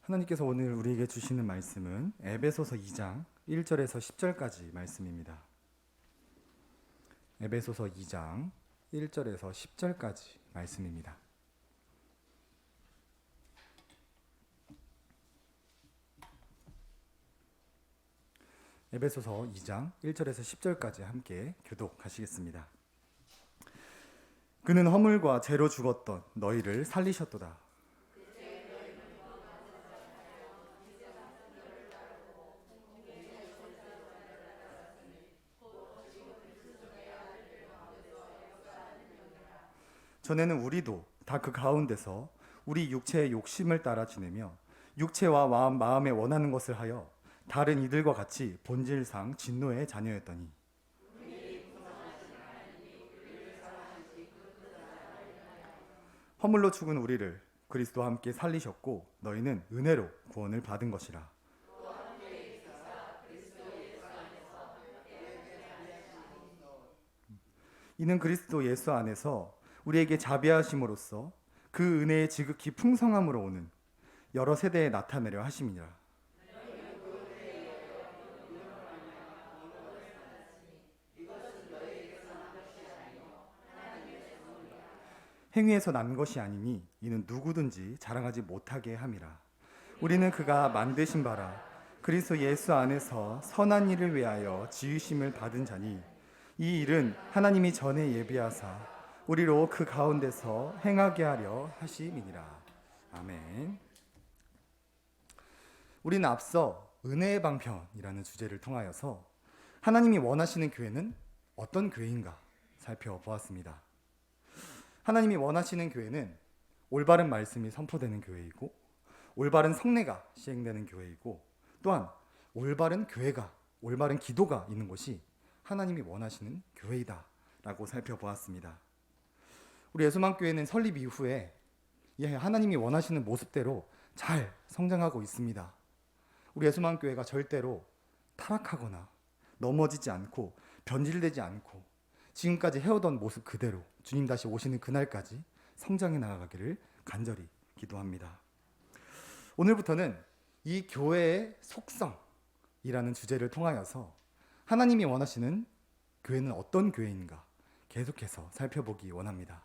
하나님께서 오늘 우리에게 주시는 말씀은 에베소서 2장 1절에서 10절까지 말씀입니다. 에베소서 2장 1절에서 10절까지 말씀입니다. 에베소서 2장 1절에서 10절까지 함께 교독하시겠습니다. 그는 허물과 죄로 죽었던 너희를 살리셨도다. 전에는 우리도 다 그 가운데서 우리 육체의 욕심을 따라 지내며 육체와 마음에 원하는 것을 하여 다른 이들과 같이 본질상 진노의 자녀였더니 허물로 죽은 우리를 그리스도와 함께 살리셨고 너희는 은혜로 구원을 받은 것이라. 이는 그리스도 예수 안에서 우리에게 자비하심으로써 그 은혜의 지극히 풍성함으로 오는 여러 세대에 나타내려 하심이니라. 행위에서 난 것이 아니니 이는 누구든지 자랑하지 못하게 함이라. 우리는 그가 만드신 바라 그리스도 예수 안에서 선한 일을 위하여 지으심을 받은 자니 이 일은 하나님이 전에 예비하사 우리로 그 가운데서 행하게 하려 하심이니라. 아멘. 우리는 앞서 은혜의 방편이라는 주제를 통하여서 하나님이 원하시는 교회는 어떤 교회인가 살펴보았습니다. 하나님이 원하시는 교회는 올바른 말씀이 선포되는 교회이고 올바른 성례가 시행되는 교회이고 또한 올바른 교회가 올바른 기도가 있는 곳이 하나님이 원하시는 교회이다 라고 살펴보았습니다. 우리 예수만교회는 설립 이후에 하나님이 원하시는 모습대로 잘 성장하고 있습니다. 우리 예수만교회가 절대로 타락하거나 넘어지지 않고 변질되지 않고 지금까지 해오던 모습 그대로 주님 다시 오시는 그날까지 성장해 나아가기를 간절히 기도합니다. 오늘부터는 이 교회의 속성이라는 주제를 통하여서 하나님이 원하시는 교회는 어떤 교회인가 계속해서 살펴보기 원합니다.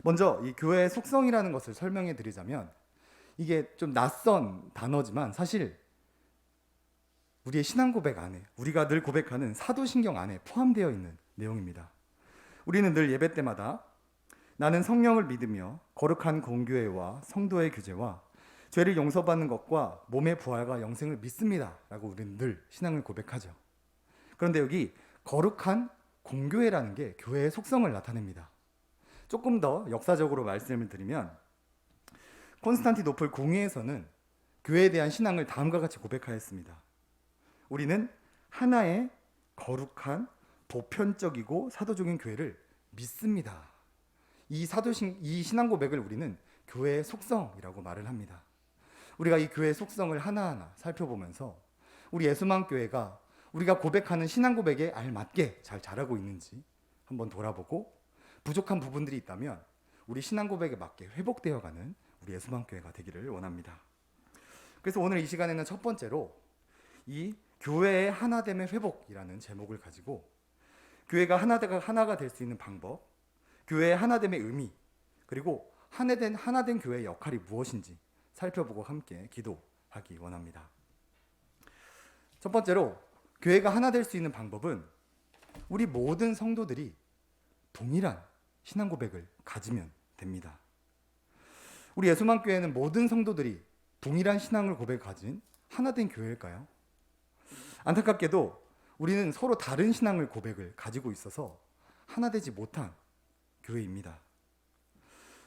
먼저 이 교회의 속성이라는 것을 설명해 드리자면 이게 좀 낯선 단어지만 사실 우리의 신앙 고백 안에 우리가 늘 고백하는 사도신경 안에 포함되어 있는 내용입니다. 우리는 늘 예배 때마다 나는 성령을 믿으며 거룩한 공교회와 성도의 교제와 죄를 용서받는 것과 몸의 부활과 영생을 믿습니다 라고 우리는 늘 신앙을 고백하죠. 그런데 여기 거룩한 공교회라는 게 교회의 속성을 나타냅니다. 조금 더 역사적으로 말씀을 드리면 콘스탄티노플 공회에서는 교회에 대한 신앙을 다음과 같이 고백하였습니다. 우리는 하나의 거룩한 보편적이고 사도적인 교회를 믿습니다. 이 신앙 고백을 우리는 교회의 속성이라고 말을 합니다. 우리가 이 교회의 속성을 하나하나 살펴보면서 우리 예수만교회가 우리가 고백하는 신앙 고백에 알맞게 잘 자라고 있는지 한번 돌아보고 부족한 부분들이 있다면 우리 신앙 고백에 맞게 회복되어가는 우리 예수만교회가 되기를 원합니다. 그래서 오늘 이 시간에는 첫 번째로 이 교회의 하나됨의 회복이라는 제목을 가지고 교회가 하나가 될 수 있는 방법, 교회의 하나됨의 의미, 그리고 하나된 교회의 역할이 무엇인지 살펴보고 함께 기도하기 원합니다. 첫 번째로 교회가 하나 될 수 있는 방법은 우리 모든 성도들이 동일한 신앙 고백을 가지면 됩니다. 우리 예수만교회는 모든 성도들이 동일한 신앙을 가진 하나된 교회일까요? 안타깝게도 우리는 서로 다른 신앙을 고백을 가지고 있어서 하나 되지 못한 교회입니다.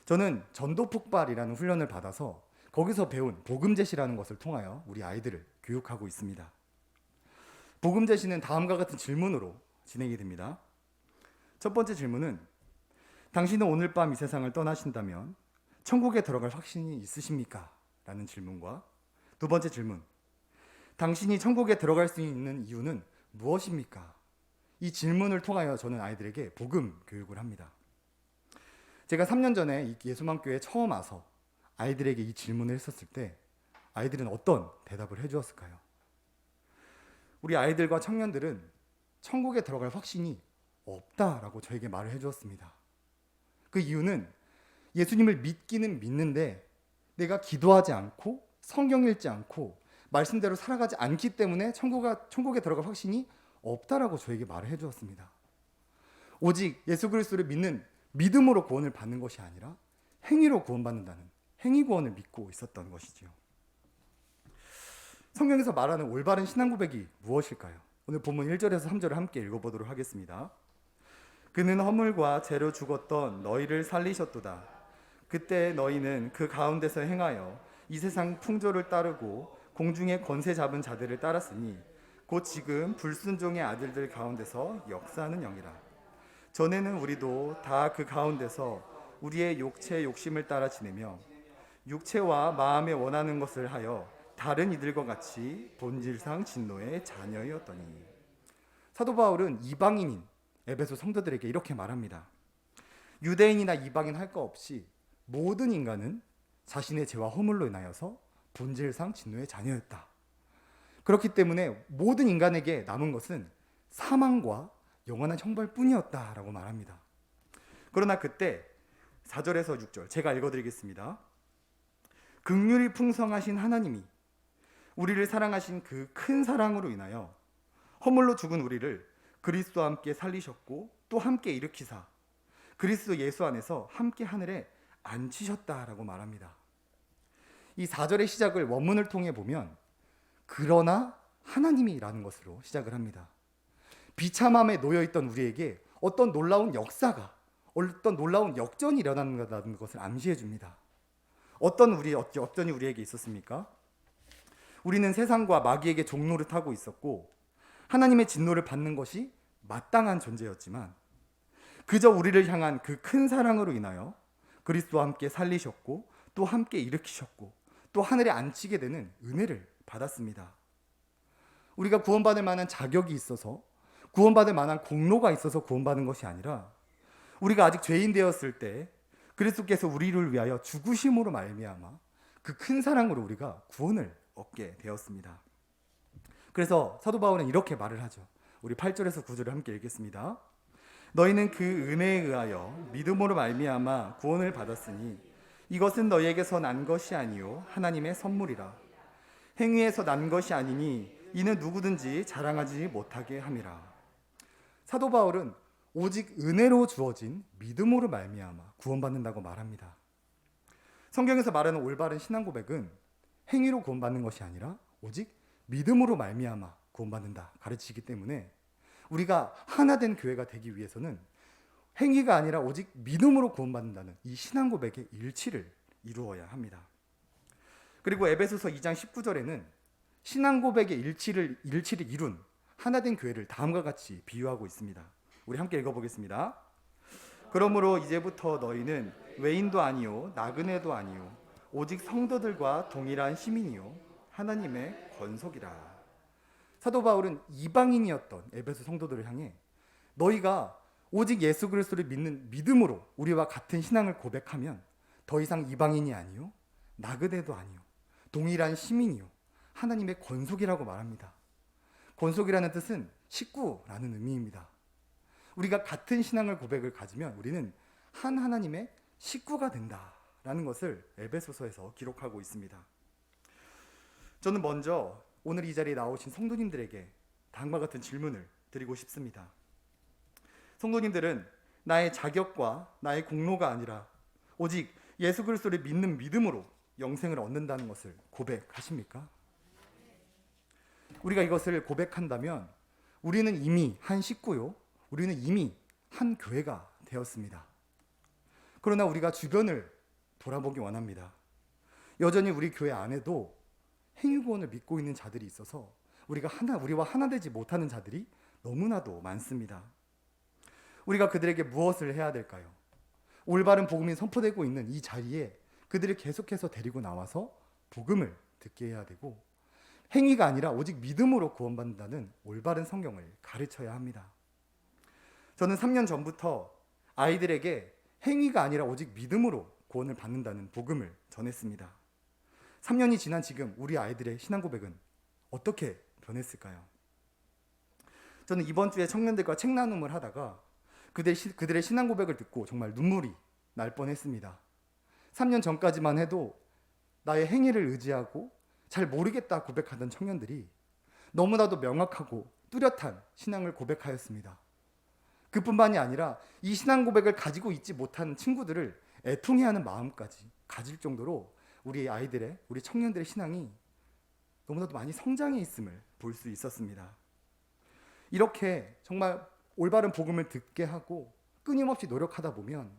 저는 전도 폭발이라는 훈련을 받아서 거기서 배운 복음 제시라는 것을 통하여 우리 아이들을 교육하고 있습니다. 복음 제시는 다음과 같은 질문으로 진행이 됩니다. 첫 번째 질문은 당신은 오늘 밤 이 세상을 떠나신다면 천국에 들어갈 확신이 있으십니까? 라는 질문과 두 번째 질문, 당신이 천국에 들어갈 수 있는 이유는 무엇입니까? 이 질문을 통하여 저는 아이들에게 복음 교육을 합니다. 제가 3년 전에 이 예수만교회에 처음 와서 아이들에게 이 질문을 했었을 때 아이들은 어떤 대답을 해주었을까요? 우리 아이들과 청년들은 천국에 들어갈 확신이 없다라고 저에게 말을 해주었습니다. 그 이유는 예수님을 믿기는 믿는데 내가 기도하지 않고 성경 읽지 않고 말씀대로 살아가지 않기 때문에 천국에 들어갈 확신이 없다라고 저에게 말을 해주었습니다. 오직 예수 그리스도를 믿는 믿음으로 구원을 받는 것이 아니라 행위로 구원받는다는 행위 구원을 믿고 있었던 것이지요. 성경에서 말하는 올바른 신앙 고백이 무엇일까요? 오늘 본문 1절에서 3절을 함께 읽어보도록 하겠습니다. 그는 허물과 죄로 죽었던 너희를 살리셨도다. 그때 너희는 그 가운데서 행하여 이 세상 풍조를 따르고 공중의 권세 잡은 자들을 따랐으니 곧 지금 불순종의 아들들 가운데서 역사하는 영이라. 전에는 우리도 다 그 가운데서 우리의 육체의 욕심을 따라 지내며 육체와 마음에 원하는 것을 하여 다른 이들과 같이 본질상 진노의 자녀였더니. 사도 바울은 이방인인 에베소 성도들에게 이렇게 말합니다. 유대인이나 이방인 할 거 없이 모든 인간은 자신의 죄와 허물로 인하여서 본질상 진노의 자녀였다. 그렇기 때문에 모든 인간에게 남은 것은 사망과 영원한 형벌뿐이었다라고 말합니다. 그러나 그때 4절에서 6절 제가 읽어드리겠습니다. 긍휼이 풍성하신 하나님이 우리를 사랑하신 그 큰 사랑으로 인하여 허물로 죽은 우리를 그리스도와 함께 살리셨고 또 함께 일으키사 그리스도 예수 안에서 함께 하늘에 앉히셨다라고 말합니다. 이 4절의 시작을 원문을 통해 보면 그러나 하나님이라는 것으로 시작을 합니다. 비참함에 놓여있던 우리에게 어떤 놀라운 역사가 어떤 놀라운 역전이 일어나는 것을 암시해 줍니다. 어떤 역전이 우리에게 있었습니까? 우리는 세상과 마귀에게 종노릇하고 있었고 하나님의 진노를 받는 것이 마땅한 존재였지만 그저 우리를 향한 그 큰 사랑으로 인하여 그리스도와 함께 살리셨고 또 함께 일으키셨고 또 하늘에 앉히게 되는 은혜를 받았습니다. 우리가 구원받을 만한 자격이 있어서 구원받을 만한 공로가 있어서 구원받은 것이 아니라 우리가 아직 죄인 되었을 때 그리스도께서 우리를 위하여 죽으심으로 말미암아 그 큰 사랑으로 우리가 구원을 얻게 되었습니다. 그래서 사도 바울은 이렇게 말을 하죠. 우리 8절에서 9절을 함께 읽겠습니다. 너희는 그 은혜에 의하여 믿음으로 말미암아 구원을 받았으니 이것은 너희에게서 난 것이 아니요 하나님의 선물이라. 행위에서 난 것이 아니니 이는 누구든지 자랑하지 못하게 함이라. 사도 바울은 오직 은혜로 주어진 믿음으로 말미암아 구원받는다고 말합니다. 성경에서 말하는 올바른 신앙 고백은 행위로 구원받는 것이 아니라 오직 믿음으로 말미암아 구원받는다 가르치기 때문에 우리가 하나된 교회가 되기 위해서는 행위가 아니라 오직 믿음으로 구원받는다는 이 신앙 고백의 일치를 이루어야 합니다. 그리고 에베소서 2장 19절에는 신앙 고백의 일치를 이룬 하나된 교회를 다음과 같이 비유하고 있습니다. 우리 함께 읽어보겠습니다. 그러므로 이제부터 너희는 외인도 아니요 나그네도 아니요 오직 성도들과 동일한 시민이요 하나님의 권속이라. 사도 바울은 이방인이었던 에베소 성도들을 향해 너희가 오직 예수 그리스도를 믿는 믿음으로 우리와 같은 신앙을 고백하면 더 이상 이방인이 아니요 나그네도 아니요 동일한 시민이요 하나님의 권속이라고 말합니다. 권속이라는 뜻은 식구라는 의미입니다. 우리가 같은 신앙을 고백을 가지면 우리는 한 하나님의 식구가 된다라는 것을 에베소서에서 기록하고 있습니다. 저는 먼저 오늘 이 자리에 나오신 성도님들에게 다음과 같은 질문을 드리고 싶습니다. 성도님들은 나의 자격과 나의 공로가 아니라 오직 예수 그리스도를 믿는 믿음으로 영생을 얻는다는 것을 고백하십니까? 우리가 이것을 고백한다면 우리는 이미 한 식구요, 우리는 이미 한 교회가 되었습니다. 그러나 우리가 주변을 돌아보기 원합니다. 여전히 우리 교회 안에도 행위구원을 믿고 있는 자들이 있어서 우리와 하나 되지 못하는 자들이 너무나도 많습니다. 우리가 그들에게 무엇을 해야 될까요? 올바른 복음이 선포되고 있는 이 자리에 그들을 계속해서 데리고 나와서 복음을 듣게 해야 되고 행위가 아니라 오직 믿음으로 구원받는다는 올바른 성경을 가르쳐야 합니다. 저는 3년 전부터 아이들에게 행위가 아니라 오직 믿음으로 구원을 받는다는 복음을 전했습니다. 3년이 지난 지금 우리 아이들의 신앙 고백은 어떻게 변했을까요? 저는 이번 주에 청년들과 책 나눔을 하다가 그들의 신앙 고백을 듣고 정말 눈물이 날 뻔했습니다. 3년 전까지만 해도 나의 행위를 의지하고 잘 모르겠다 고백하던 청년들이 너무나도 명확하고 뚜렷한 신앙을 고백하였습니다. 그뿐만이 아니라 이 신앙 고백을 가지고 있지 못한 친구들을 애통해하는 마음까지 가질 정도로 우리 아이들의, 우리 청년들의 신앙이 너무나도 많이 성장해 있음을 볼 수 있었습니다. 이렇게 정말 올바른 복음을 듣게 하고 끊임없이 노력하다 보면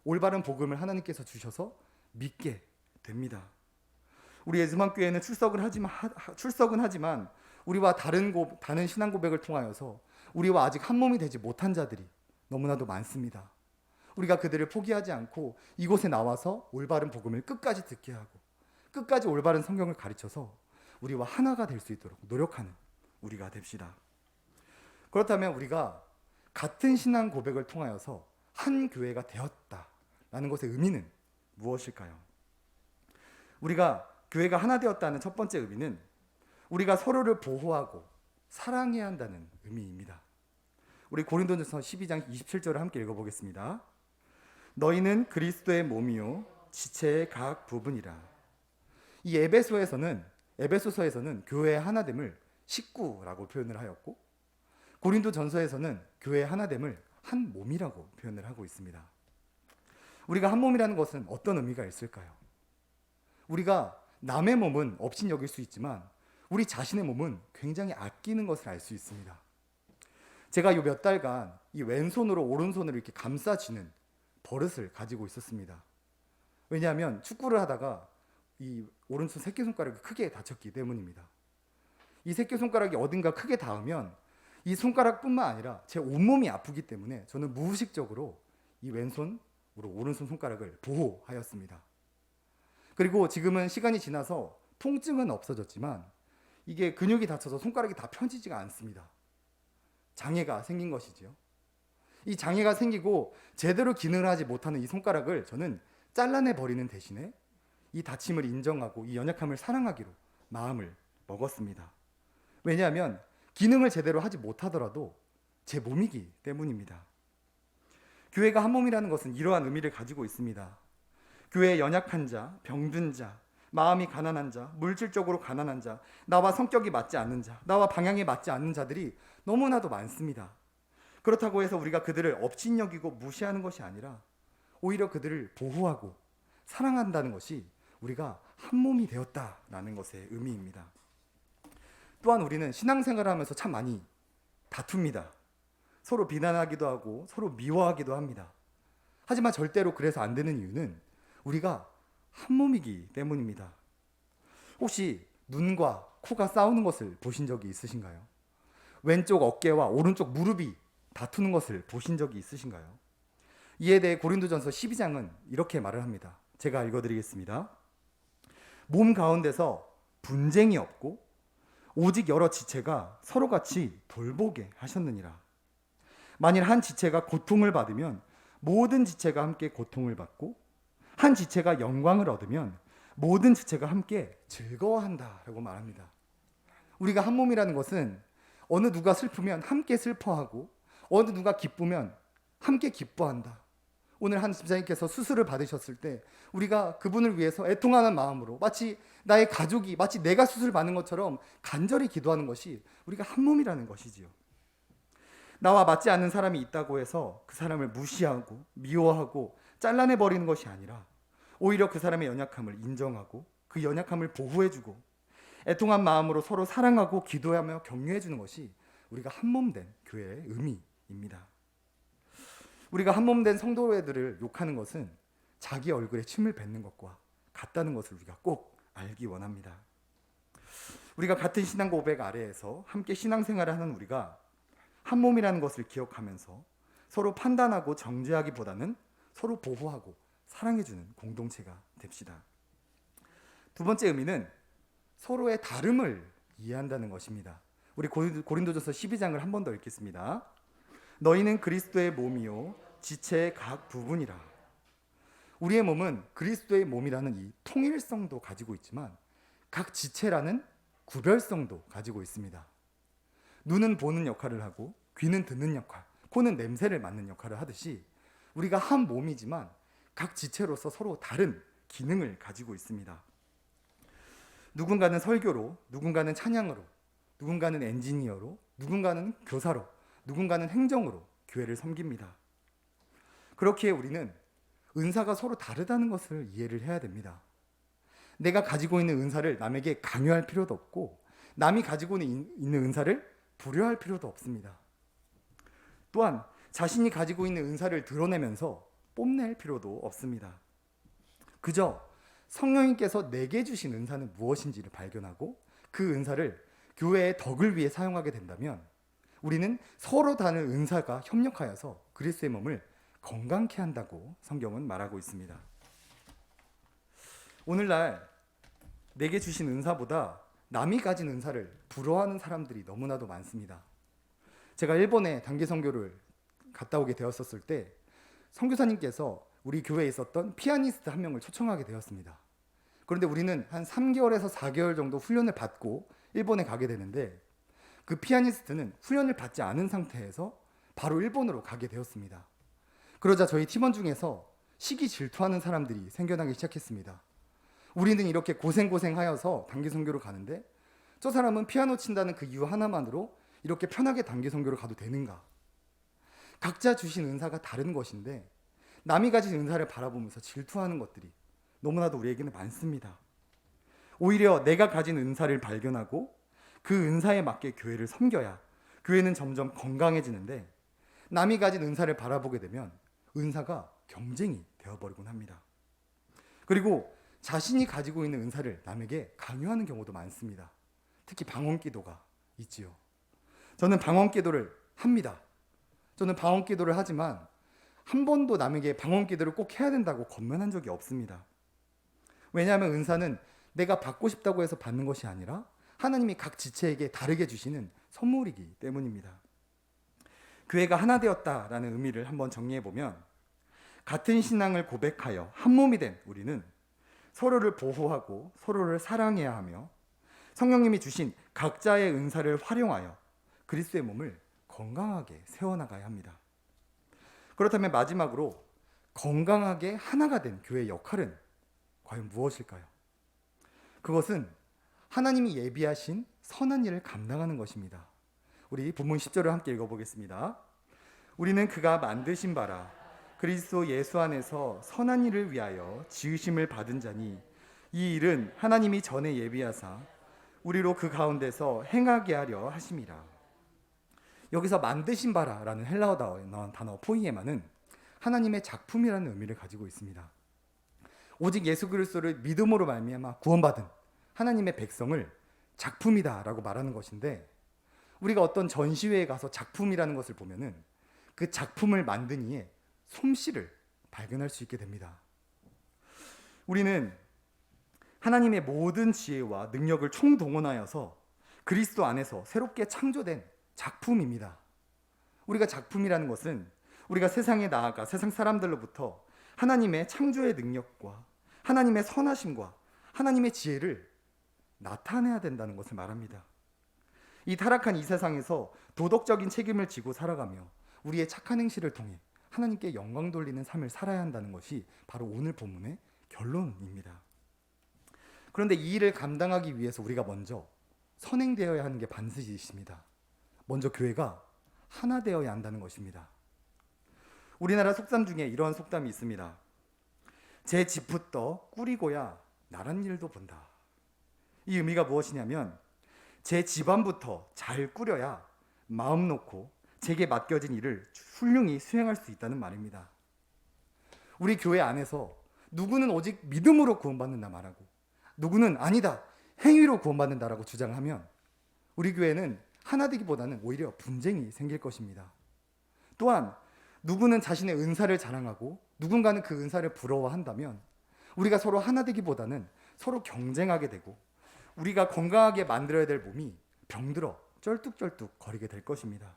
올바른 복음을 하나님께서 주셔서 믿게 됩니다. 우리 예수만교회는 출석은 하지만 우리와 다른 신앙 고백을 통하여서 우리와 아직 한 몸이 되지 못한 자들이 너무나도 많습니다. 우리가 그들을 포기하지 않고 이곳에 나와서 올바른 복음을 끝까지 듣게 하고 끝까지 올바른 성경을 가르쳐서 우리와 하나가 될 수 있도록 노력하는 우리가 됩시다. 그렇다면 우리가 같은 신앙 고백을 통하여서 한 교회가 되었다라는 것의 의미는 무엇일까요? 우리가 교회가 하나 되었다는 첫 번째 의미는 우리가 서로를 보호하고 사랑해야 한다는 의미입니다. 우리 고린도전서 12장 27절을 함께 읽어보겠습니다. 너희는 그리스도의 몸이요 지체의 각 부분이라. 이 에베소서에서는 교회의 하나됨을 식구라고 표현을 하였고 고린도전서에서는 교회의 하나됨을 한 몸이라고 표현을 하고 있습니다. 우리가 한 몸이라는 것은 어떤 의미가 있을까요? 우리가 남의 몸은 업신여길 수 있지만 우리 자신의 몸은 굉장히 아끼는 것을 알 수 있습니다. 제가 요 몇 달간 이 왼손으로 오른손으로 이렇게 감싸쥐는 버릇을 가지고 있었습니다. 왜냐하면 축구를 하다가 이 오른손 새끼손가락이 크게 다쳤기 때문입니다. 이 새끼손가락이 어딘가 크게 닿으면 이 손가락뿐만 아니라 제 온몸이 아프기 때문에 저는 무의식적으로 이 왼손으로 오른손 손가락을 보호하였습니다. 그리고 지금은 시간이 지나서 통증은 없어졌지만 이게 근육이 다쳐서 손가락이 다 펴지지가 않습니다. 장애가 생긴 것이지요. 이 장애가 생기고 제대로 기능을 하지 못하는 이 손가락을 저는 잘라내 버리는 대신에 이 다침을 인정하고 이 연약함을 사랑하기로 마음을 먹었습니다. 왜냐하면 기능을 제대로 하지 못하더라도 제 몸이기 때문입니다. 교회가 한 몸이라는 것은 이러한 의미를 가지고 있습니다. 교회에 연약한 자, 병든 자, 마음이 가난한 자, 물질적으로 가난한 자, 나와 성격이 맞지 않는 자, 나와 방향이 맞지 않는 자들이 너무나도 많습니다. 그렇다고 해서 우리가 그들을 업신여기고 무시하는 것이 아니라 오히려 그들을 보호하고 사랑한다는 것이 우리가 한 몸이 되었다라는 것의 의미입니다. 또한 우리는 신앙생활을 하면서 참 많이 다툽니다. 서로 비난하기도 하고 서로 미워하기도 합니다. 하지만 절대로 그래서 안 되는 이유는 우리가 한 몸이기 때문입니다. 혹시 눈과 코가 싸우는 것을 보신 적이 있으신가요? 왼쪽 어깨와 오른쪽 무릎이 다투는 것을 보신 적이 있으신가요? 이에 대해 고린도전서 12장은 이렇게 말을 합니다. 제가 읽어드리겠습니다. 몸 가운데서 분쟁이 없고 오직 여러 지체가 서로같이 돌보게 하셨느니라. 만일 한 지체가 고통을 받으면 모든 지체가 함께 고통을 받고 한 지체가 영광을 얻으면 모든 지체가 함께 즐거워한다라고 말합니다. 우리가 한 몸이라는 것은 어느 누가 슬프면 함께 슬퍼하고 어느 누가 기쁘면 함께 기뻐한다. 오늘 한 집사님께서 수술을 받으셨을 때 우리가 그분을 위해서 애통하는 마음으로 마치 나의 가족이 마치 내가 수술을 받는 것처럼 간절히 기도하는 것이 우리가 한 몸이라는 것이지요. 나와 맞지 않는 사람이 있다고 해서 그 사람을 무시하고 미워하고 잘라내버리는 것이 아니라 오히려 그 사람의 연약함을 인정하고 그 연약함을 보호해주고 애통한 마음으로 서로 사랑하고 기도하며 격려해주는 것이 우리가 한 몸 된 교회의 의미입니다. 우리가 한 몸 된 성도회들을 욕하는 것은 자기 얼굴에 침을 뱉는 것과 같다는 것을 우리가 꼭 알기 원합니다. 우리가 같은 신앙 고백 아래에서 함께 신앙생활을 하는 우리가 한 몸이라는 것을 기억하면서 서로 판단하고 정죄하기보다는 서로 보호하고 사랑해주는 공동체가 됩시다. 두 번째 의미는 서로의 다름을 이해한다는 것입니다. 우리 고린도전서 12장을 한 번 더 읽겠습니다. 너희는 그리스도의 몸이요 지체의 각 부분이라. 우리의 몸은 그리스도의 몸이라는 이 통일성도 가지고 있지만 각 지체라는 구별성도 가지고 있습니다. 눈은 보는 역할을 하고 귀는 듣는 역할, 코는 냄새를 맡는 역할을 하듯이 우리가 한 몸이지만 각 지체로서 서로 다른 기능을 가지고 있습니다. 누군가는 설교로, 누군가는 찬양으로, 누군가는 엔지니어로, 누군가는 교사로, 누군가는 행정으로 교회를 섬깁니다. 그렇기에 우리는 은사가 서로 다르다는 것을 이해를 해야 됩니다. 내가 가지고 있는 은사를 남에게 강요할 필요도 없고 남이 가지고 있는 은사를 부려할 필요도 없습니다. 또한 자신이 가지고 있는 은사를 드러내면서 뽐낼 필요도 없습니다. 그저 성령님께서 내게 주신 은사는 무엇인지를 발견하고 그 은사를 교회의 덕을 위해 사용하게 된다면 우리는 서로 다른 은사가 협력하여서 그리스도의 몸을 건강케 한다고 성경은 말하고 있습니다. 오늘날 내게 주신 은사보다 남이 가진 은사를 부러워하는 사람들이 너무나도 많습니다. 제가 일본에 단기 선교를 갔다 오게 되었었을 때 선교사님께서 우리 교회에 있었던 피아니스트 한 명을 초청하게 되었습니다. 그런데 우리는 한 3개월에서 4개월 정도 훈련을 받고 일본에 가게 되는데 그 피아니스트는 훈련을 받지 않은 상태에서 바로 일본으로 가게 되었습니다. 그러자 저희 팀원 중에서 시기 질투하는 사람들이 생겨나기 시작했습니다. 우리는 이렇게 고생하여서 단기 선교로 가는데 저 사람은 피아노 친다는 그 이유 하나만으로 이렇게 편하게 단기 선교를 가도 되는가? 각자 주신 은사가 다른 것인데 남이 가진 은사를 바라보면서 질투하는 것들이 너무나도 우리에게는 많습니다. 오히려 내가 가진 은사를 발견하고 그 은사에 맞게 교회를 섬겨야 교회는 점점 건강해지는데 남이 가진 은사를 바라보게 되면 은사가 경쟁이 되어버리곤 합니다. 그리고 자신이 가지고 있는 은사를 남에게 강요하는 경우도 많습니다. 특히 방언기도가 있지요. 저는 방언기도를 합니다. 저는 방언기도를 하지만 한 번도 남에게 방언기도를 꼭 해야 된다고 권면한 적이 없습니다. 왜냐하면 은사는 내가 받고 싶다고 해서 받는 것이 아니라 하나님이 각 지체에게 다르게 주시는 선물이기 때문입니다. 교회가 하나 되었다라는 의미를 한번 정리해 보면 같은 신앙을 고백하여 한 몸이 된 우리는 서로를 보호하고 서로를 사랑해야 하며 성령님이 주신 각자의 은사를 활용하여 그리스도의 몸을 건강하게 세워나가야 합니다. 그렇다면 마지막으로 건강하게 하나가 된 교회의 역할은 과연 무엇일까요? 그것은 하나님이 예비하신 선한 일을 감당하는 것입니다. 우리 본문 10절을 함께 읽어보겠습니다. 우리는 그가 만드신 바라 그리스도 예수 안에서 선한 일을 위하여 지으심을 받은 자니 이 일은 하나님이 전에 예비하사 우리로 그 가운데서 행하게 하려 하심이라. 여기서 만드신 바라라는 헬라어에 나온 단어 포이에마는 하나님의 작품이라는 의미를 가지고 있습니다. 오직 예수 그리스도를 믿음으로 말미암아 구원받은 하나님의 백성을 작품이다라고 말하는 것인데 우리가 어떤 전시회에 가서 작품이라는 것을 보면은 그 작품을 만든 이의 솜씨를 발견할 수 있게 됩니다. 우리는 하나님의 모든 지혜와 능력을 총동원하여서 그리스도 안에서 새롭게 창조된 작품입니다. 우리가 작품이라는 것은 우리가 세상에 나아가 세상 사람들로부터 하나님의 창조의 능력과 하나님의 선하심과 하나님의 지혜를 나타내야 된다는 것을 말합니다. 이 타락한 이 세상에서 도덕적인 책임을 지고 살아가며 우리의 착한 행실을 통해 하나님께 영광 돌리는 삶을 살아야 한다는 것이 바로 오늘 본문의 결론입니다. 그런데 이 일을 감당하기 위해서 우리가 먼저 선행되어야 하는 게 반드시 있습니다. 먼저 교회가 하나 되어야 한다는 것입니다. 우리나라 속담 중에 이런 속담이 있습니다. 제 집부터 꾸리고야 나란 일도 본다. 이 의미가 무엇이냐면 제 집안부터 잘 꾸려야 마음 놓고 제게 맡겨진 일을 훌륭히 수행할 수 있다는 말입니다. 우리 교회 안에서 누구는 오직 믿음으로 구원받는다 말하고 누구는 아니다 행위로 구원받는다라고 주장하면 우리 교회는 하나 되기보다는 오히려 분쟁이 생길 것입니다. 또한 누구는 자신의 은사를 자랑하고 누군가는 그 은사를 부러워한다면 우리가 서로 하나 되기보다는 서로 경쟁하게 되고 우리가 건강하게 만들어야 될 몸이 병들어 쩔뚝쩔뚝 거리게 될 것입니다.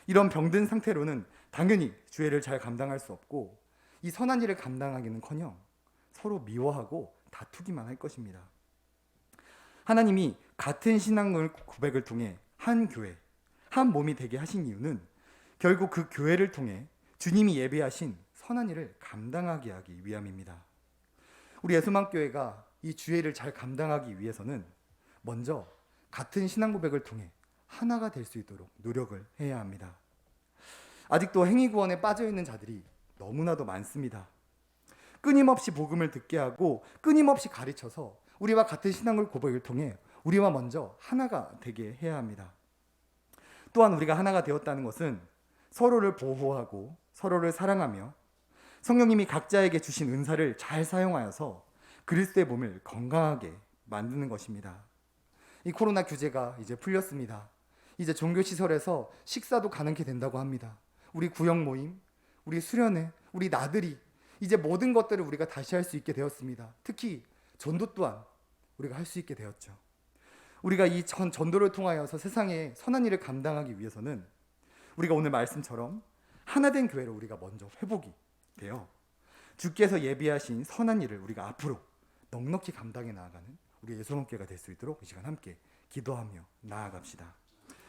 이런 병든 상태로는 당연히 주회를 잘 감당할 수 없고 이 선한 일을 감당하기는커녕 서로 미워하고 다투기만 할 것입니다. 하나님이 같은 신앙 고백을 통해 한 교회, 한 몸이 되게 하신 이유는 결국 그 교회를 통해 주님이 예비하신 선한 일을 감당하게 하기 위함입니다. 우리 예수만교회가 이 주의를 잘 감당하기 위해서는 먼저 같은 신앙 고백을 통해 하나가 될 수 있도록 노력을 해야 합니다. 아직도 행위구원에 빠져있는 자들이 너무나도 많습니다. 끊임없이 복음을 듣게 하고 끊임없이 가르쳐서 우리와 같은 신앙 고백을 통해 우리와 먼저 하나가 되게 해야 합니다. 또한 우리가 하나가 되었다는 것은 서로를 보호하고 서로를 사랑하며 성령님이 각자에게 주신 은사를 잘 사용하여서 그리스도의 몸을 건강하게 만드는 것입니다. 이 코로나 규제가 이제 풀렸습니다. 이제 종교시설에서 식사도 가능케 된다고 합니다. 우리 구역 모임, 우리 수련회, 우리 나들이 이제 모든 것들을 우리가 다시 할 수 있게 되었습니다. 특히 전도 또한 우리가 할 수 있게 되었죠. 우리가 이 전도를 통하여서 세상에 선한 일을 감당하기 위해서는 우리가 오늘 말씀처럼 하나된 교회로 우리가 먼저 회복이 되어 주께서 예비하신 선한 일을 우리가 앞으로 넉넉히 감당해 나아가는 우리 예수님께가 될 수 있도록 이 시간 함께 기도하며 나아갑시다.